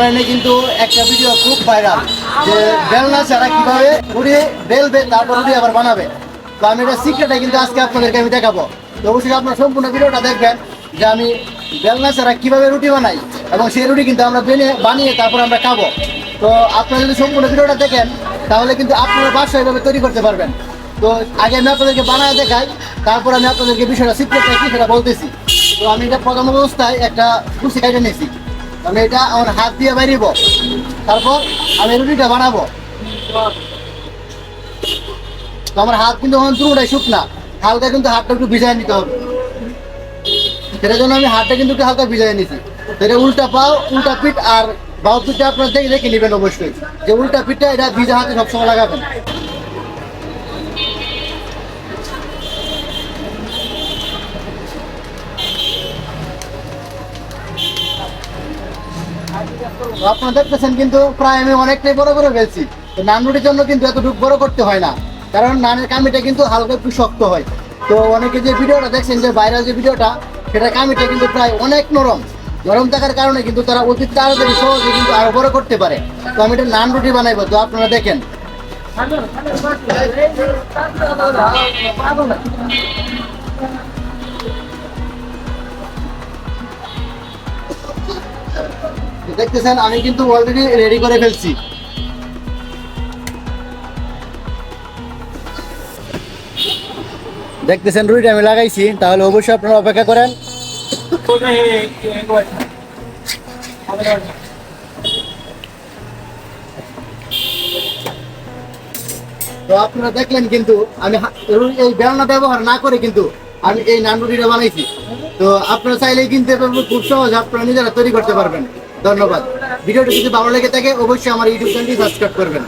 অনলাইনে কিন্তু একটা ভিডিও খুব ভাইরাল যে বেলনা ছাড়া কিভাবে রুটি বেলবে তারপর রুটি আবার বানাবে। তো আমি এটা সিক্রেটে কিন্তু আজকে আপনাদেরকে আমি দেখাবো। তো অবশ্যই আপনার সম্পূর্ণ ভিডিওটা দেখবেন যে আমি বেলনা ছাড়া কিভাবে রুটি বানাই এবং সেই রুটি কিন্তু আমরা বানিয়ে তারপর আমরা খাবো। তো আপনারা যদি সম্পূর্ণ ভিডিওটা দেখেন তাহলে কিন্তু আপনারা বাসায় এভাবে তৈরি করতে পারবেন। তো আগে আমি আপনাদেরকে বানায় দেখাই, তারপর আমি আপনাদেরকে বিষয়টা সিক্রেটটা কি সেটা বলতেছি। তো আমি এটা প্রথম অবস্থায় একটা কুচি কাটে নিয়েছি। আমি এটা আমার হাত দিয়ে বাইরিব, তারপর আমি রুটিটা বানাবো। তো আমার হাত কিন্তু এখন পুরোটাই শুকনা, হালকা কিন্তু হাতটা একটু ভিজায় নিতে হবে। সেটার জন্য আমি হাতটা কিন্তু একটু হালকা ভিজায় নিয়েছি। এটা উল্টা পাও, উল্টা পিঠ আর বাউ পিঠটা আপনার দেখে দেখে নেবেন অবশ্যই, যে উল্টা পিঠটা এটা ভিজা হাতে সবসময় লাগাবেন। আপনারা দেখতেছেন কিন্তু প্রায় আমি অনেকটাই বড় করে ফেলছি। তো নান রুটির জন্য কিন্তু এতটুকু বড় করতে হয় না, কারণ নানের কামিটা কিন্তু হালকা একটু শক্ত হয়। তো অনেকে যে ভিডিওটা দেখছেন যে ভাইরাল যে ভিডিওটা, সেটা কামিটা কিন্তু প্রায় অনেক নরম। নরম থাকার কারণে কিন্তু তারা অতি তাড়াতাড়ি সহজে কিন্তু আরো বড় করতে পারে। তো আমি এটা নান রুটি বানাইবো, তো আপনারা দেখেন। দেখতেছেন আমি কিন্তু অলরেডি রেডি করে ফেলছি। দেখতেছেন রুটিটা আমি লাগাইছি, তাহলে অবশ্যই আপনারা অপেক্ষা করেন। তো আপনারা দেখলেন কিন্তু আমি এই বেলনা ব্যবহার না করে কিন্তু আমি এই নান রুটিটা বানাইছি। তো আপনারা চাইলেই কিন্তু খুব সহজ আপনারা নিজেরা তৈরি করতে পারবেন। ধন্যবাদ। ভিডিওটি যদি ভালো লেগে থাকে অবশ্যই আমার ইউটিউব চ্যানেলটি সাবস্ক্রাইব করবেন।